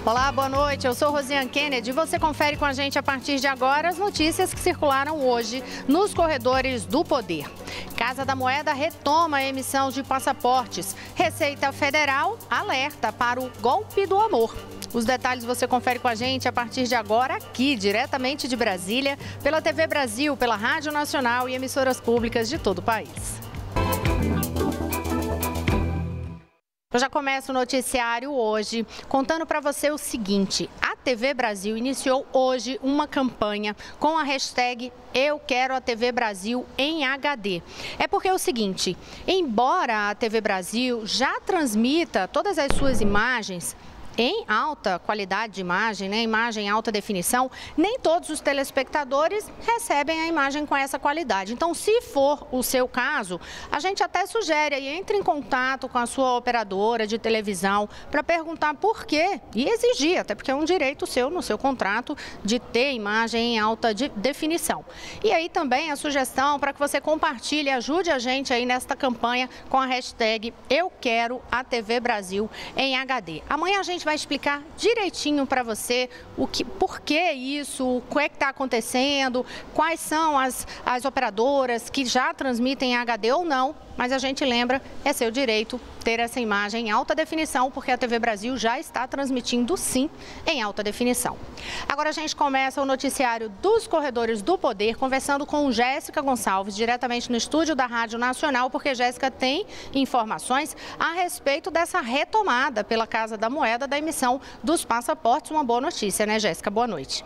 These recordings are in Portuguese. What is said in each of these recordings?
Olá, boa noite. Eu sou Rosiane Kennedy e você confere com a gente a partir de agora as notícias que circularam hoje nos corredores do poder. Casa da Moeda retoma a emissão de passaportes. Receita Federal alerta para o golpe do amor. Os detalhes você confere com a gente a partir de agora aqui, diretamente de Brasília, pela TV Brasil, pela Rádio Nacional e emissoras públicas de todo o país. Eu já começo o noticiário hoje contando para você o seguinte: a TV Brasil iniciou hoje uma campanha com a hashtag Eu Quero a TV Brasil em HD. É porque é o seguinte, embora a TV Brasil já transmita todas as suas imagens em alta qualidade de imagem, imagem em alta definição, nem todos os telespectadores recebem a imagem com essa qualidade. Então, se for o seu caso, a gente até sugere aí, entre em contato com a sua operadora de televisão para perguntar por quê e exigir, até porque é um direito seu no seu contrato de ter imagem em alta definição. E aí também a sugestão para que você compartilhe, ajude a gente aí nesta campanha com a hashtag Eu Quero a TV Brasil em HD. Amanhã a gente vai explicar direitinho para você por que isso, o que é que está acontecendo, quais são as operadoras que já transmitem em HD ou não, mas a gente lembra, é seu direito ter essa imagem em alta definição, porque a TV Brasil já está transmitindo sim em alta definição. Agora a gente começa o noticiário dos corredores do poder, conversando com Jéssica Gonçalves, diretamente no estúdio da Rádio Nacional, porque Jéssica tem informações a respeito dessa retomada pela Casa da Moeda da emissão dos passaportes. Uma boa notícia, né, Jéssica? Boa noite.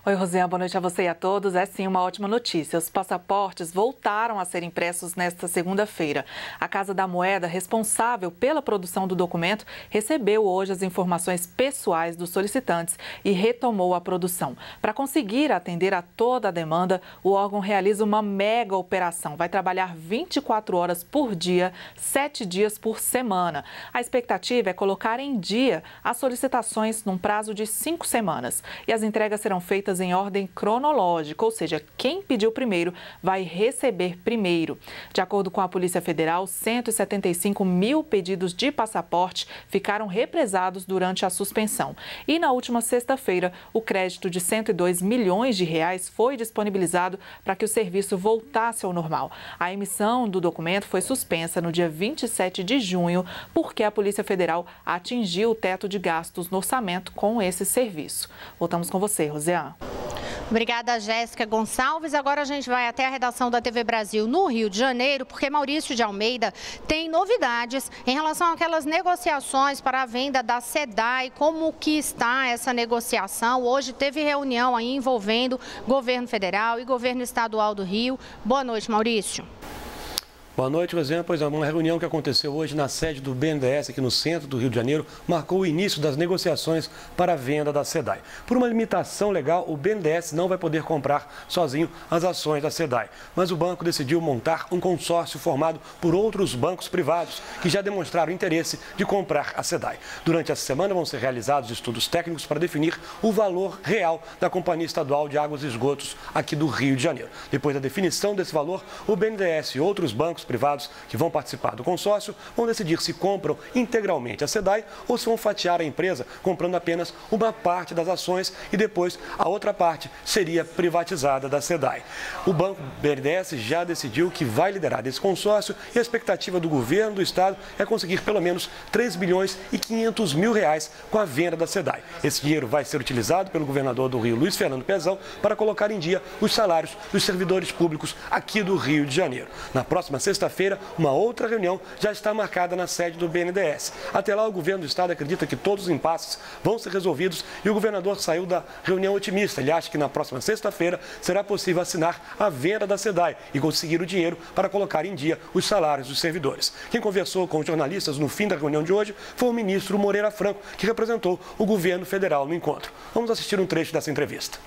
Oi, Rosiane, boa noite a você e a todos. É sim uma ótima notícia. Os passaportes voltaram a ser impressos nesta segunda-feira. A Casa da Moeda, responsável pela produção do documento, recebeu hoje as informações pessoais dos solicitantes e retomou a produção. Para conseguir atender a toda a demanda, o órgão realiza uma mega operação. Vai trabalhar 24 horas por dia, 7 dias por semana. A expectativa é colocar em dia as solicitações num prazo de 5 semanas. E as entregas serão feitas em ordem cronológica, ou seja, quem pediu primeiro vai receber primeiro. De acordo com a Polícia Federal, 175 mil pedidos de passaporte ficaram represados durante a suspensão. E na última sexta-feira, o crédito de 102 milhões de reais foi disponibilizado para que o serviço voltasse ao normal. A emissão do documento foi suspensa no dia 27 de junho, porque a Polícia Federal atingiu o teto de gastos no orçamento com esse serviço. Voltamos com você, Rosiane. Obrigada, Jéssica Gonçalves. Agora a gente vai até a redação da TV Brasil no Rio de Janeiro, porque Maurício de Almeida tem novidades em relação àquelas negociações para a venda da SEDAI. Como que está essa negociação? Hoje teve reunião aí envolvendo governo federal e governo estadual do Rio. Boa noite, Maurício. Boa noite, Rosiane. Pois é, uma reunião que aconteceu hoje na sede do BNDES, aqui no centro do Rio de Janeiro, marcou o início das negociações para a venda da SEDAI. Por uma limitação legal, o BNDES não vai poder comprar sozinho as ações da SEDAI. Mas o banco decidiu montar um consórcio formado por outros bancos privados que já demonstraram interesse de comprar a SEDAI. Durante essa semana vão ser realizados estudos técnicos para definir o valor real da Companhia Estadual de Águas e Esgotos aqui do Rio de Janeiro. Depois da definição desse valor, o BNDES e outros bancos privados que vão participar do consórcio vão decidir se compram integralmente a SEDAI ou se vão fatiar a empresa comprando apenas uma parte das ações e depois a outra parte seria privatizada da SEDAI. O Banco BNDES já decidiu que vai liderar esse consórcio e a expectativa do governo do estado é conseguir pelo menos 3 bilhões e 500 mil reais com a venda da SEDAI. Esse dinheiro vai ser utilizado pelo governador do Rio, Luiz Fernando Pezão, para colocar em dia os salários dos servidores públicos aqui do Rio de Janeiro. Na próxima sexta-feira, uma outra reunião já está marcada na sede do BNDES. Até lá, o governo do estado acredita que todos os impasses vão ser resolvidos e o governador saiu da reunião otimista. Ele acha que na próxima sexta-feira será possível assinar a venda da SEDAI e conseguir o dinheiro para colocar em dia os salários dos servidores. Quem conversou com os jornalistas no fim da reunião de hoje foi o ministro Moreira Franco, que representou o governo federal no encontro. Vamos assistir um trecho dessa entrevista.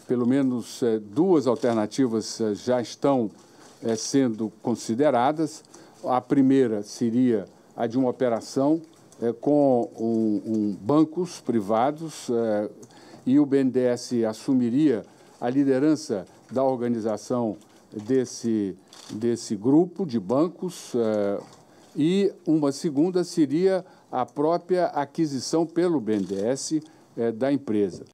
Pelo menos duas alternativas já estão sendo consideradas. A primeira seria a de uma operação com bancos privados e o BNDES assumiria a liderança da organização desse grupo de bancos e uma segunda seria a própria aquisição pelo BNDES da empresa.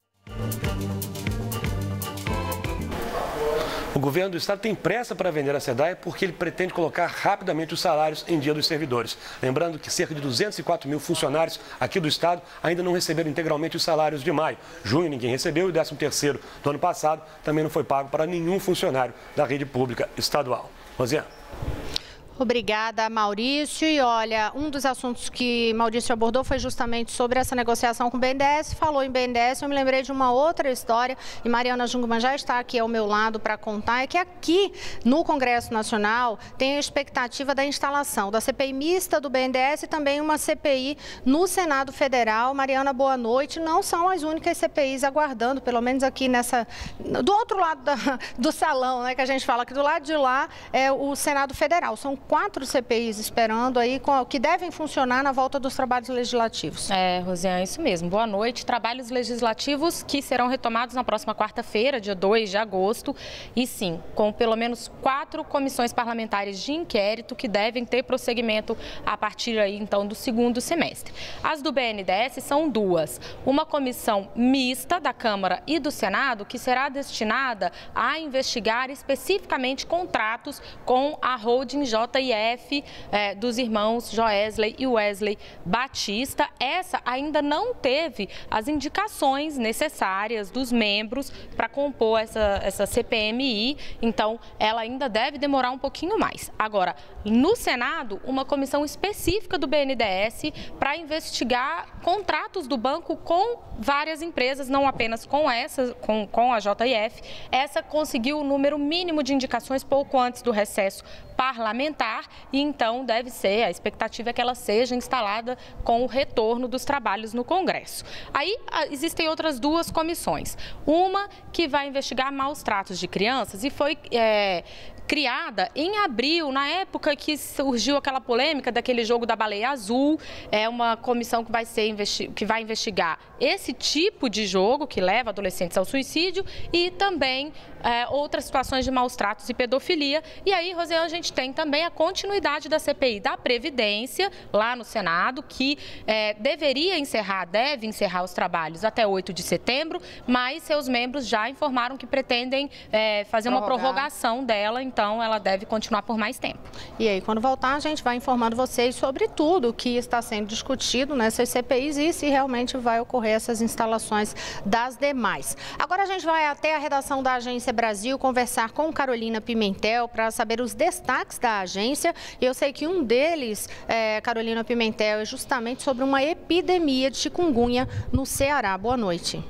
O governo do estado tem pressa para vender a SEDAI porque ele pretende colocar rapidamente os salários em dia dos servidores. Lembrando que cerca de 204 mil funcionários aqui do estado ainda não receberam integralmente os salários de maio. Junho ninguém recebeu e o 13º do ano passado também não foi pago para nenhum funcionário da rede pública estadual. Rosiane. Obrigada, Maurício. E olha, um dos assuntos que Maurício abordou foi justamente sobre essa negociação com o BNDES. Falou em BNDES, eu me lembrei de uma outra história, e Mariana Jungmann já está aqui ao meu lado para contar, é que aqui no Congresso Nacional tem a expectativa da instalação da CPI mista do BNDES e também uma CPI no Senado Federal. Mariana, boa noite. Não são as únicas CPIs aguardando, pelo menos aqui do outro lado do salão, né, que a gente fala que do lado de lá é o Senado Federal. São 4 CPIs esperando aí, que devem funcionar na volta dos trabalhos legislativos. Rosiane, isso mesmo. Boa noite. Trabalhos legislativos que serão retomados na próxima quarta-feira, dia 2 de agosto. E sim, com pelo menos 4 comissões parlamentares de inquérito que devem ter prosseguimento a partir aí, então, do segundo semestre. As do BNDES são 2. Uma comissão mista da Câmara e do Senado que será destinada a investigar especificamente contratos com a holding JF dos irmãos Joesley e Wesley Batista. Essa ainda não teve as indicações necessárias dos membros para compor essa CPMI, então ela ainda deve demorar um pouquinho mais. Agora, no Senado, uma comissão específica do BNDES para investigar contratos do banco com várias empresas, não apenas com a JF. Essa conseguiu o número mínimo de indicações pouco antes do recesso parlamentar e então a expectativa é que ela seja instalada com o retorno dos trabalhos no Congresso. Aí existem outras 2 comissões. Uma que vai investigar maus tratos de crianças e foi criada em abril, na época que surgiu aquela polêmica daquele jogo da baleia azul. É uma comissão que vai investigar esse tipo de jogo que leva adolescentes ao suicídio e também outras situações de maus tratos e pedofilia. E aí, Rosiane, a gente tem também a continuidade da CPI da Previdência lá no Senado, que deve encerrar os trabalhos até 8 de setembro, mas seus membros já informaram que pretendem fazer uma prorrogação dela, então ela deve continuar por mais tempo. E aí, quando voltar, a gente vai informando vocês sobre tudo o que está sendo discutido nessas CPIs e se realmente vai ocorrer essas instalações das demais. Agora a gente vai até a redação da Agência Brasil conversar com Carolina Pimentel para saber os destaques da agência. Eu sei que um deles, Carolina Pimentel, é justamente sobre uma epidemia de chikungunya no Ceará. Boa noite.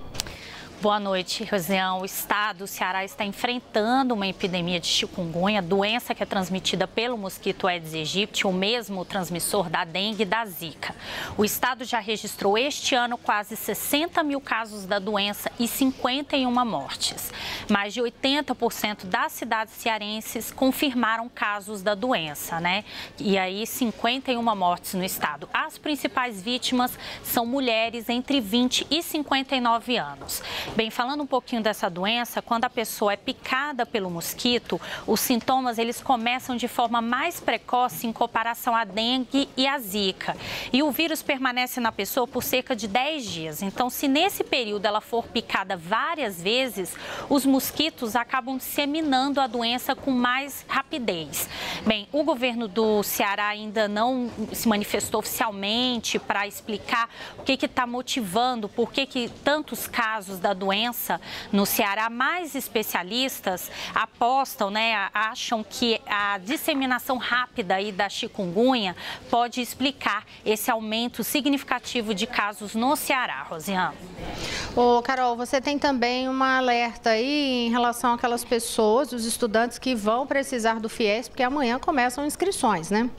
Boa noite, Rosiane. O estado, o Ceará, está enfrentando uma epidemia de chikungunya, doença que é transmitida pelo mosquito Aedes aegypti, o mesmo transmissor da dengue e da zika. O estado já registrou este ano quase 60 mil casos da doença e 51 mortes. Mais de 80% das cidades cearenses confirmaram casos da doença, né? E aí 51 mortes no estado. As principais vítimas são mulheres entre 20 e 59 anos. Bem, falando um pouquinho dessa doença, quando a pessoa é picada pelo mosquito, os sintomas eles começam de forma mais precoce em comparação à dengue e à zika. E o vírus permanece na pessoa por cerca de 10 dias. Então, se nesse período ela for picada várias vezes, os mosquitos acabam disseminando a doença com mais rapidez. Bem, o governo do Ceará ainda não se manifestou oficialmente para explicar o que está motivando, por que tantos casos da doença no Ceará. Mais especialistas apostam, acham que a disseminação rápida aí da chikungunya pode explicar esse aumento significativo de casos no Ceará, Rosiane. Ô, Carol, você tem também uma alerta aí em relação àquelas pessoas, os estudantes que vão precisar do FIES, porque amanhã começam inscrições, né?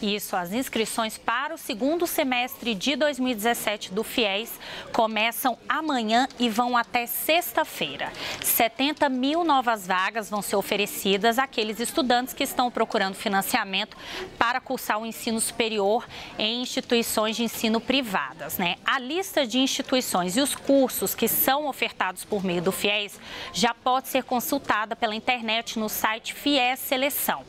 Isso, as inscrições para o segundo semestre de 2017 do FIES começam amanhã e vão até sexta-feira. 70 mil novas vagas vão ser oferecidas àqueles estudantes que estão procurando financiamento para cursar o ensino superior em instituições de ensino privadas, né? A lista de instituições e os cursos cursos que são ofertados por meio do FIES já pode ser consultada pela internet no site FIES Seleção.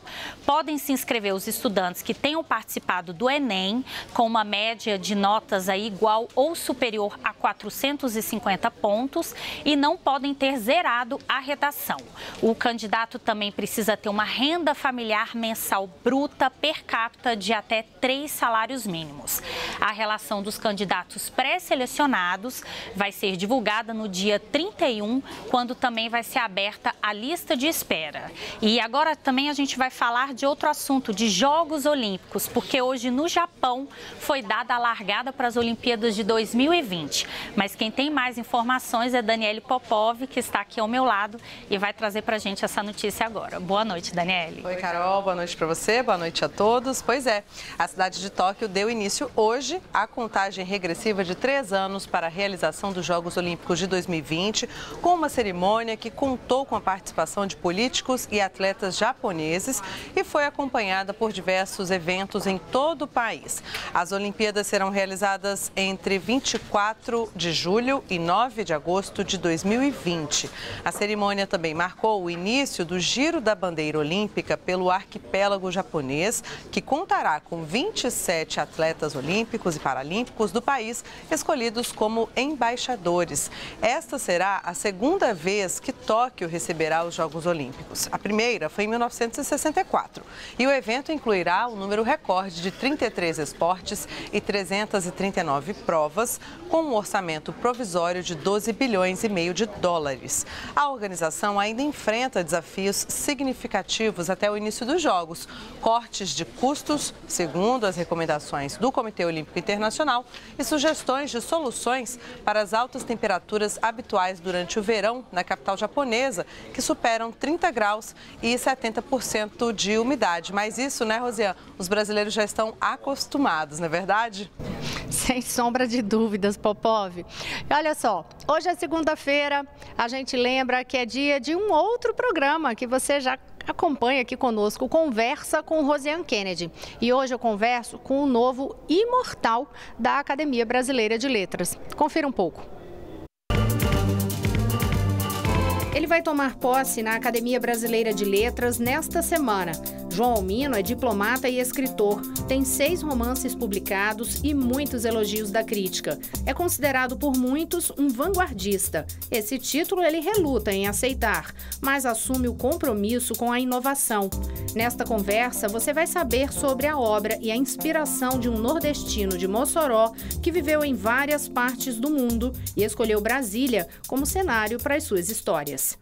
Podem se inscrever os estudantes que tenham participado do Enem com uma média de notas aí igual ou superior a 450 pontos e não podem ter zerado a redação. O candidato também precisa ter uma renda familiar mensal bruta per capita de até 3 salários mínimos. A relação dos candidatos pré-selecionados vai ser divulgada no dia 31, quando também vai ser aberta a lista de espera. E agora também a gente vai falar de outro assunto, de Jogos Olímpicos, porque hoje no Japão foi dada a largada para as Olimpíadas de 2020. Mas quem tem mais informações é Daniele Popov, que está aqui ao meu lado e vai trazer para a gente essa notícia agora. Boa noite, Daniele. Oi, Carol. Boa noite para você. Boa noite a todos. Pois é, a cidade de Tóquio deu início hoje à contagem regressiva de 3 anos para a realização dos Jogos Olímpicos de 2020, com uma cerimônia que contou com a participação de políticos e atletas japoneses e foi acompanhada por diversos eventos em todo o país. As Olimpíadas serão realizadas entre 24 de julho e 9 de agosto de 2020. A cerimônia também marcou o início do Giro da Bandeira Olímpica pelo arquipélago japonês, que contará com 27 atletas olímpicos e paralímpicos do país escolhidos como embaixadores. Esta será a segunda vez que Tóquio receberá os Jogos Olímpicos. A primeira foi em 1964 e o evento incluirá um número recorde de 33 esportes e 339 provas, com um orçamento provisório de 12 bilhões e meio de dólares. A organização ainda enfrenta desafios significativos até o início dos Jogos. Cortes de custos, segundo as recomendações do Comitê Olímpico Internacional, e sugestões de soluções para as altas temperaturas habituais durante o verão na capital japonesa, que superam 30 graus e 70% de umidade. Mas isso, né, Rosiane, os brasileiros já estão acostumados, não é verdade? Sem sombra de dúvidas, Popov. E olha só, hoje é segunda-feira, a gente lembra que é dia de um outro programa que você já acompanha aqui conosco, Conversa com Rosiane Kennedy. E hoje eu converso com o novo imortal da Academia Brasileira de Letras. Confira um pouco. Ele vai tomar posse na Academia Brasileira de Letras nesta semana. João Almino é diplomata e escritor, tem 6 romances publicados e muitos elogios da crítica. É considerado por muitos um vanguardista. Esse título ele reluta em aceitar, mas assume o compromisso com a inovação. Nesta conversa, você vai saber sobre a obra e a inspiração de um nordestino de Mossoró que viveu em várias partes do mundo e escolheu Brasília como cenário para as suas histórias.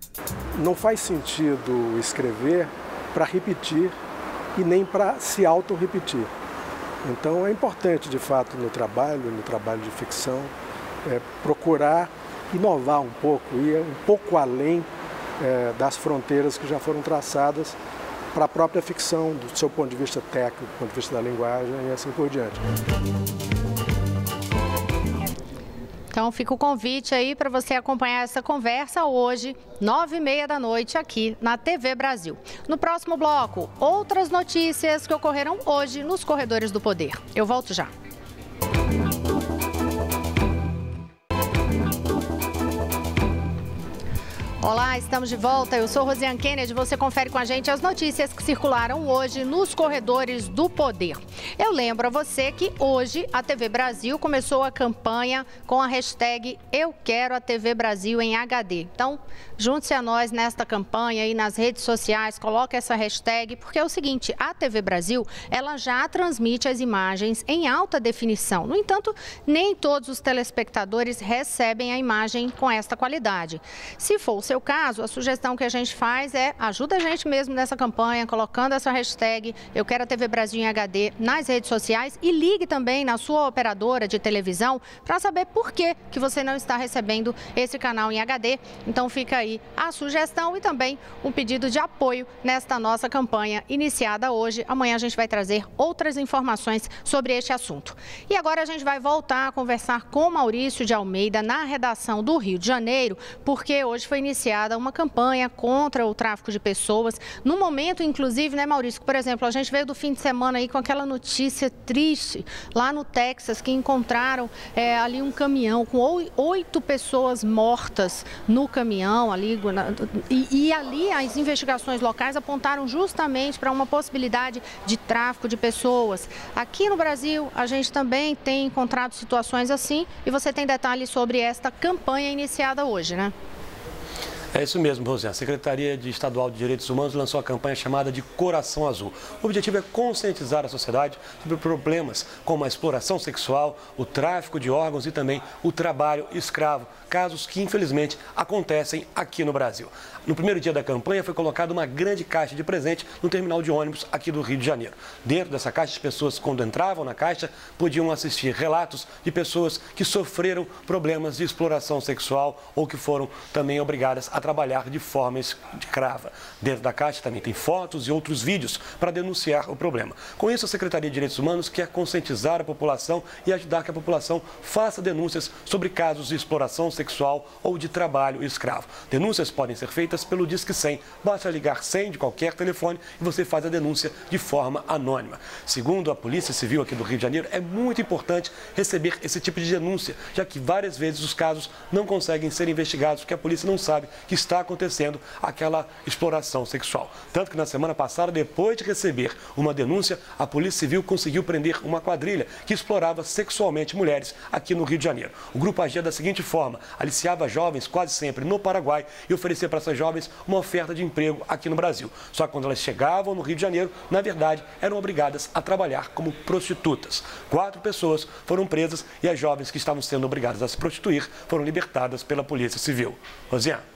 Não faz sentido escrever para repetir e nem para se auto-repetir. Então é importante, de fato, no trabalho de ficção, procurar inovar um pouco, ir um pouco além das fronteiras que já foram traçadas para a própria ficção, do seu ponto de vista técnico, do ponto de vista da linguagem e assim por diante. Então fica o convite aí para você acompanhar essa conversa hoje, 9h30 da noite, aqui na TV Brasil. No próximo bloco, outras notícias que ocorreram hoje nos corredores do poder. Eu volto já. Olá, estamos de volta. Eu sou Rosiane Kennedy. Você confere com a gente as notícias que circularam hoje nos corredores do poder. Eu lembro a você que hoje a TV Brasil começou a campanha com a hashtag Eu Quero a TV Brasil em HD. Então, junte-se a nós nesta campanha aí nas redes sociais, coloque essa hashtag, porque é o seguinte, a TV Brasil, ela já transmite as imagens em alta definição. No entanto, nem todos os telespectadores recebem a imagem com esta qualidade. Se for o seu caso, a sugestão que a gente faz é ajuda a gente mesmo nessa campanha, colocando essa hashtag Eu Quero a TV Brasil em HD nas redes sociais e ligue também na sua operadora de televisão para saber por que você não está recebendo esse canal em HD. Então fica aí a sugestão e também um pedido de apoio nesta nossa campanha iniciada hoje. Amanhã a gente vai trazer outras informações sobre este assunto. E agora a gente vai voltar a conversar com Maurício de Almeida na redação do Rio de Janeiro, porque hoje foi iniciado iniciada uma campanha contra o tráfico de pessoas. No momento, inclusive, né, Maurício, por exemplo, a gente veio do fim de semana aí com aquela notícia triste lá no Texas, que encontraram ali um caminhão com 8 pessoas mortas no caminhão ali, e ali as investigações locais apontaram justamente para uma possibilidade de tráfico de pessoas. Aqui no Brasil, a gente também tem encontrado situações assim, e você tem detalhes sobre esta campanha iniciada hoje, né? É isso mesmo, Rosiane. A Secretaria Estadual de Direitos Humanos lançou a campanha chamada de Coração Azul. O objetivo é conscientizar a sociedade sobre problemas como a exploração sexual, o tráfico de órgãos e também o trabalho escravo, casos que infelizmente acontecem aqui no Brasil. No primeiro dia da campanha foi colocada uma grande caixa de presente no terminal de ônibus aqui do Rio de Janeiro. Dentro dessa caixa, as pessoas, quando entravam na caixa, podiam assistir relatos de pessoas que sofreram problemas de exploração sexual ou que foram também obrigadas a trabalhar de forma escrava. Dentro da caixa também tem fotos e outros vídeos para denunciar o problema. Com isso, a Secretaria de Direitos Humanos quer conscientizar a população e ajudar que a população faça denúncias sobre casos de exploração sexual ou de trabalho escravo. Denúncias podem ser feitas pelo Disque 100. Basta ligar 100 de qualquer telefone e você faz a denúncia de forma anônima. Segundo a Polícia Civil aqui do Rio de Janeiro, é muito importante receber esse tipo de denúncia, já que várias vezes os casos não conseguem ser investigados porque a polícia não sabe que está acontecendo aquela exploração sexual. Tanto que na semana passada, depois de receber uma denúncia, a Polícia Civil conseguiu prender uma quadrilha que explorava sexualmente mulheres aqui no Rio de Janeiro. O grupo agia da seguinte forma: aliciava jovens quase sempre no Paraguai e oferecia para essas jovens uma oferta de emprego aqui no Brasil. Só que quando elas chegavam no Rio de Janeiro, na verdade, eram obrigadas a trabalhar como prostitutas. 4 pessoas foram presas e as jovens que estavam sendo obrigadas a se prostituir foram libertadas pela Polícia Civil. Rosiane.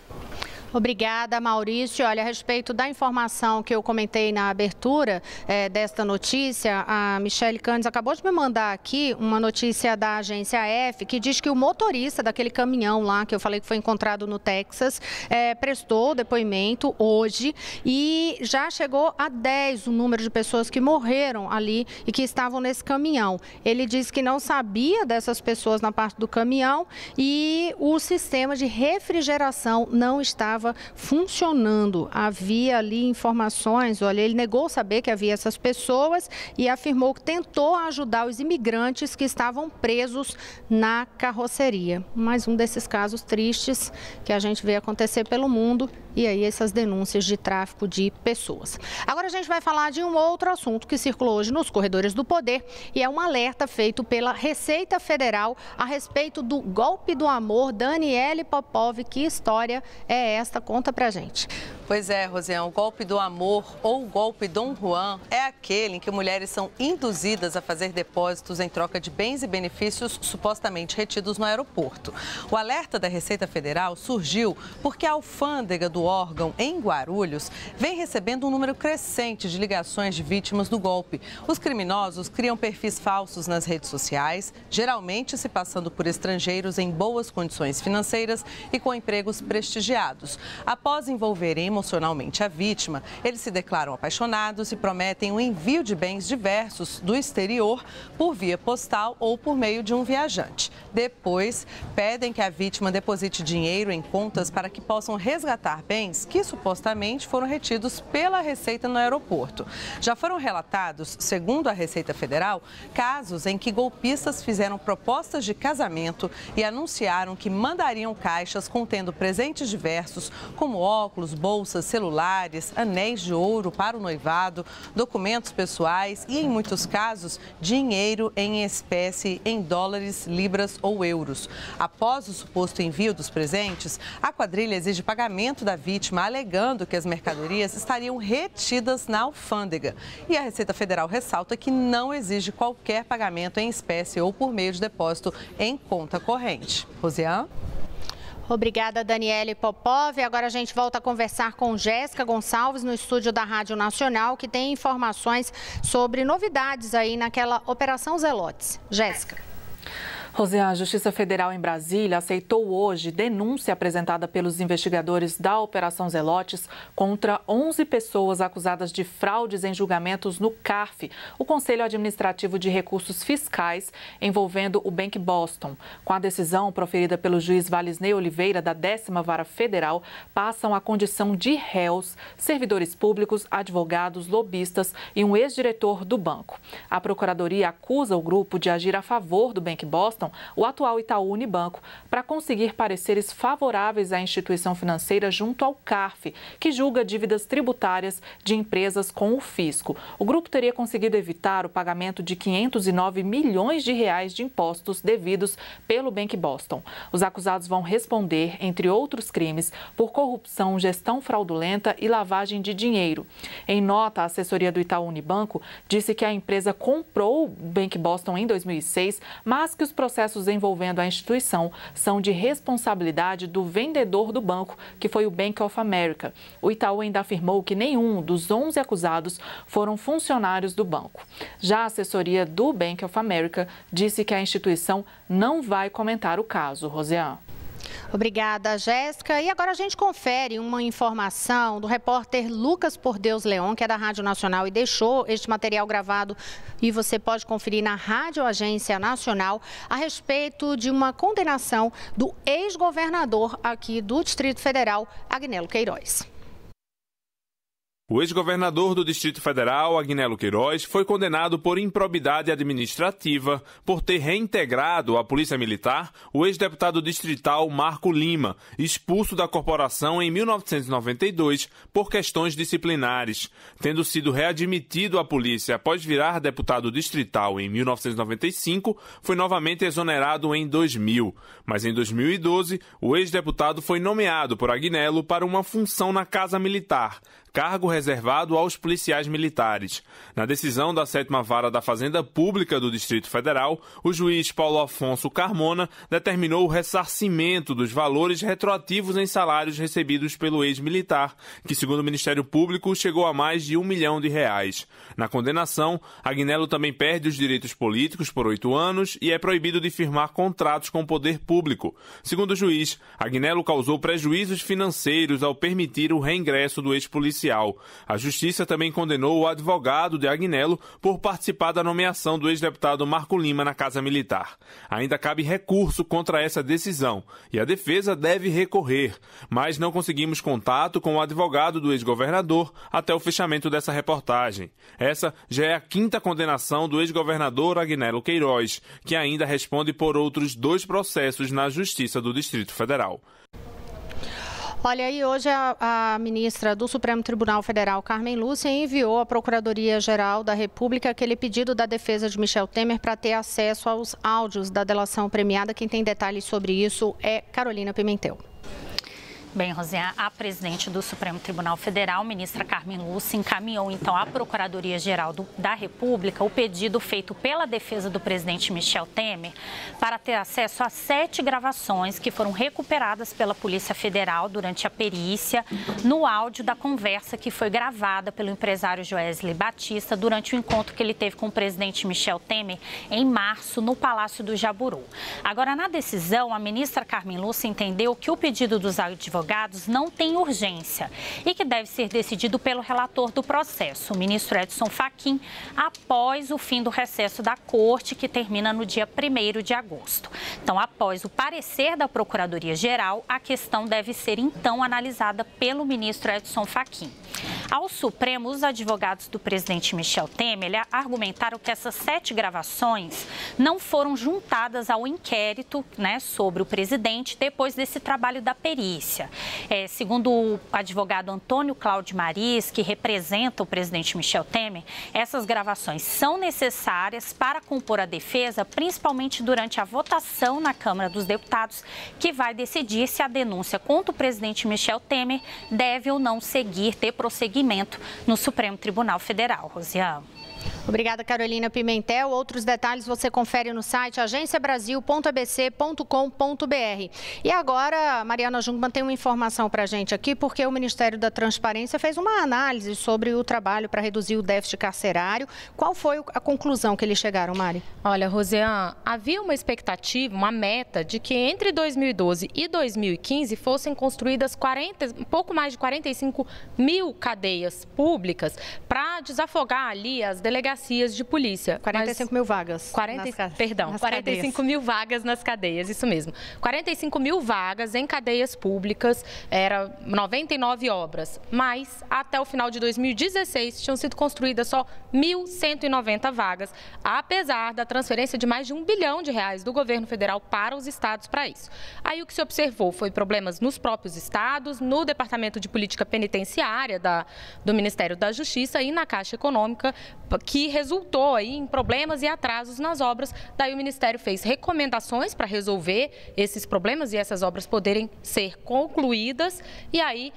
Obrigada, Maurício. Olha, a respeito da informação que eu comentei na abertura desta notícia, a Michele Candes acabou de me mandar aqui uma notícia da agência F, que diz que o motorista daquele caminhão lá, que eu falei que foi encontrado no Texas, prestou depoimento hoje e já chegou a 10 o número de pessoas que morreram ali e que estavam nesse caminhão. Ele disse que não sabia dessas pessoas na parte do caminhão e o sistema de refrigeração não estava funcionando. Havia ali informações, olha, ele negou saber que havia essas pessoas e afirmou que tentou ajudar os imigrantes que estavam presos na carroceria. Mais um desses casos tristes que a gente vê acontecer pelo mundo, e aí essas denúncias de tráfico de pessoas. Agora a gente vai falar de um outro assunto que circulou hoje nos corredores do poder e é um alerta feito pela Receita Federal a respeito do golpe do amor. Daniele Popov, que história é esta? Conta pra gente. Pois é, Rosiane, o golpe do amor ou o golpe Dom Juan é aquele em que mulheres são induzidas a fazer depósitos em troca de bens e benefícios supostamente retidos no aeroporto. O alerta da Receita Federal surgiu porque a alfândega do órgão em Guarulhos vem recebendo um número crescente de ligações de vítimas do golpe. Os criminosos criam perfis falsos nas redes sociais, geralmente se passando por estrangeiros em boas condições financeiras e com empregos prestigiados. Após envolverem emocionalmente a vítima, eles se declaram apaixonados e prometem o envio de bens diversos do exterior por via postal ou por meio de um viajante. Depois, pedem que a vítima deposite dinheiro em contas para que possam resgatar bens que supostamente foram retidos pela Receita no aeroporto. Já foram relatados, segundo a Receita Federal, casos em que golpistas fizeram propostas de casamento e anunciaram que mandariam caixas contendo presentes diversos, como óculos, bolsas, celulares, anéis de ouro para o noivado, documentos pessoais e, em muitos casos, dinheiro em espécie em dólares, libras ou euros. Após o suposto envio dos presentes, a quadrilha exige pagamento da vítima, alegando que as mercadorias estariam retidas na alfândega. E a Receita Federal ressalta que não exige qualquer pagamento em espécie ou por meio de depósito em conta corrente. Rosiane? Obrigada, Daniele Popov. Agora a gente volta a conversar com Jéssica Gonçalves no estúdio da Rádio Nacional, que tem informações sobre novidades aí naquela Operação Zelotes. Jéssica. Rosiane, a Justiça Federal em Brasília aceitou hoje denúncia apresentada pelos investigadores da Operação Zelotes contra 11 pessoas acusadas de fraudes em julgamentos no CARF, o Conselho Administrativo de Recursos Fiscais, envolvendo o Bank Boston. Com a decisão proferida pelo juiz Valisney Oliveira, da 10ª Vara Federal, passam a condição de réus, servidores públicos, advogados, lobistas e um ex-diretor do banco. A Procuradoria acusa o grupo de agir a favor do Bank Boston, o atual Itaú Unibanco, para conseguir pareceres favoráveis à instituição financeira junto ao CARF, que julga dívidas tributárias de empresas com o fisco. O grupo teria conseguido evitar o pagamento de 509 milhões de reais de impostos devidos pelo Bank Boston. Os acusados vão responder, entre outros crimes, por corrupção, gestão fraudulenta e lavagem de dinheiro. Em nota, a assessoria do Itaú Unibanco disse que a empresa comprou o Bank Boston em 2006, mas que os processos envolvendo a instituição são de responsabilidade do vendedor do banco, que foi o Bank of America. O Itaú ainda afirmou que nenhum dos 11 acusados foram funcionários do banco. Já a assessoria do Bank of America disse que a instituição não vai comentar o caso. Rosiane. Obrigada, Jéssica. E agora a gente confere uma informação do repórter Lucas Por Deus Leon, que é da Rádio Nacional e deixou este material gravado e você pode conferir na Rádio Agência Nacional a respeito de uma condenação do ex-governador aqui do Distrito Federal, Agnello Queiroz. O ex-governador do Distrito Federal, Agnello Queiroz, foi condenado por improbidade administrativa por ter reintegrado à Polícia Militar o ex-deputado distrital Marco Lima, expulso da corporação em 1992 por questões disciplinares. Tendo sido readmitido à polícia após virar deputado distrital em 1995, foi novamente exonerado em 2000. Mas em 2012, o ex-deputado foi nomeado por Agnello para uma função na Casa Militar, cargo reservado aos policiais militares. Na decisão da 7ª Vara da Fazenda Pública do Distrito Federal, o juiz Paulo Afonso Carmona determinou o ressarcimento dos valores retroativos em salários recebidos pelo ex-militar, que, segundo o Ministério Público, chegou a mais de R$1 milhão. Na condenação, Agnello também perde os direitos políticos por 8 anos e é proibido de firmar contratos com o poder público. Segundo o juiz, Agnello causou prejuízos financeiros ao permitir o reingresso do ex-policial. A Justiça também condenou o advogado de Agnello por participar da nomeação do ex-deputado Marco Lima na Casa Militar. Ainda cabe recurso contra essa decisão e a defesa deve recorrer, mas não conseguimos contato com o advogado do ex-governador até o fechamento dessa reportagem. Essa já é a 5ª condenação do ex-governador Agnello Queiroz, que ainda responde por outros 2 processos na Justiça do Distrito Federal. Olha, aí hoje a ministra do Supremo Tribunal Federal, Carmen Lúcia, enviou à Procuradoria-Geral da República aquele pedido da defesa de Michel Temer para ter acesso aos áudios da delação premiada. Quem tem detalhes sobre isso é Carolina Pimentel. Bem, Rosiane, a presidente do Supremo Tribunal Federal, ministra Carmen Lúcia, encaminhou então à Procuradoria-Geral da República o pedido feito pela defesa do presidente Michel Temer para ter acesso a 7 gravações que foram recuperadas pela Polícia Federal durante a perícia no áudio da conversa que foi gravada pelo empresário Joesley Batista durante o encontro que ele teve com o presidente Michel Temer em março no Palácio do Jaburu. Agora, na decisão, a ministra Carmen Lúcia entendeu que o pedido dos advogados não tem urgência e que deve ser decidido pelo relator do processo, o ministro Edson Fachin, após o fim do recesso da Corte, que termina no dia 1º de agosto. Então, após o parecer da Procuradoria-Geral, a questão deve ser, então, analisada pelo ministro Edson Fachin. Ao Supremo, os advogados do presidente Michel Temer argumentaram que essas 7 gravações não foram juntadas ao inquérito, sobre o presidente depois desse trabalho da perícia. Segundo o advogado Antônio Cláudio Maris, que representa o presidente Michel Temer, essas gravações são necessárias para compor a defesa, principalmente durante a votação na Câmara dos Deputados, que vai decidir se a denúncia contra o presidente Michel Temer deve ou não ter prosseguimento no Supremo Tribunal Federal. Rosiane. Obrigada, Carolina Pimentel. Outros detalhes você confere no site agenciabrasil.abc.com.br. E agora, Mariana Jungmann tem uma informação para a gente aqui, porque o Ministério da Transparência fez uma análise sobre o trabalho para reduzir o déficit carcerário. Qual foi a conclusão que eles chegaram, Mari? Olha, Rosiane, havia uma expectativa, uma meta de que entre 2012 e 2015 fossem construídas um pouco mais de 45 mil cadeias públicas para desafogar ali as delegacias de polícia. 45 mil vagas. 45 mil vagas nas cadeias, isso mesmo. 45 mil vagas em cadeias públicas, era 99 obras. Mas, até o final de 2016, tinham sido construídas só 1.190 vagas, apesar da transferência de mais de R$1 bilhão do governo federal para os estados para isso. Aí o que se observou foi problemas nos próprios estados, no Departamento de Política Penitenciária do Ministério da Justiça e na Caixa Econômica, que resultou aí em problemas e atrasos nas obras. Daí o Ministério fez recomendações para resolver esses problemas e essas obras poderem ser concluídas. E aí,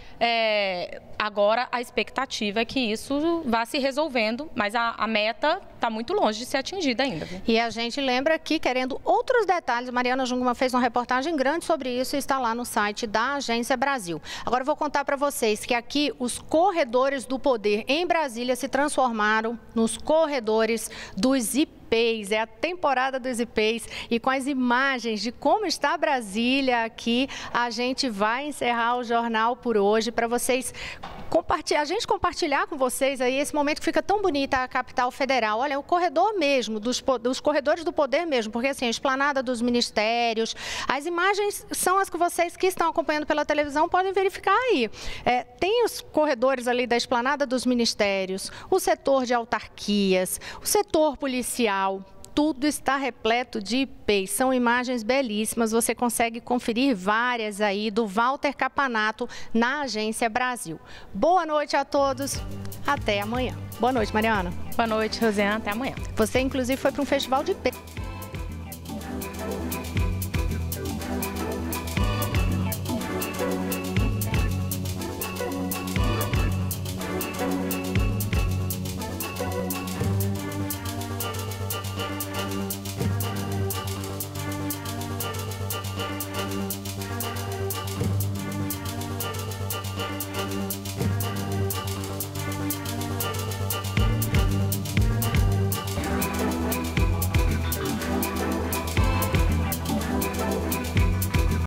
agora a expectativa é que isso vá se resolvendo, mas a meta está muito longe de ser atingida ainda. Viu? E a gente lembra que, querendo outros detalhes, Mariana Jungmann fez uma reportagem grande sobre isso e está lá no site da Agência Brasil. Agora eu vou contar para vocês que aqui os corredores do poder em Brasília se transformaram nos corredores dos IPs, é a temporada dos IPs, e com as imagens de como está Brasília aqui, a gente vai encerrar o jornal por hoje para vocês compartilhar com vocês aí esse momento que fica tão bonita a capital federal. Olha, o corredor mesmo, dos corredores do poder mesmo, porque assim, a esplanada dos ministérios, as imagens são as que vocês que estão acompanhando pela televisão podem verificar aí. Tem os corredores ali da esplanada dos ministérios, o setor de autarquias, o setor policial, tudo está repleto de IPs. São imagens belíssimas, você consegue conferir várias aí do Walter Capanato na Agência Brasil. Boa noite a todos, até amanhã. Boa noite, Mariana. Boa noite, Rosiane, até amanhã. Você, inclusive, foi para um festival de IP.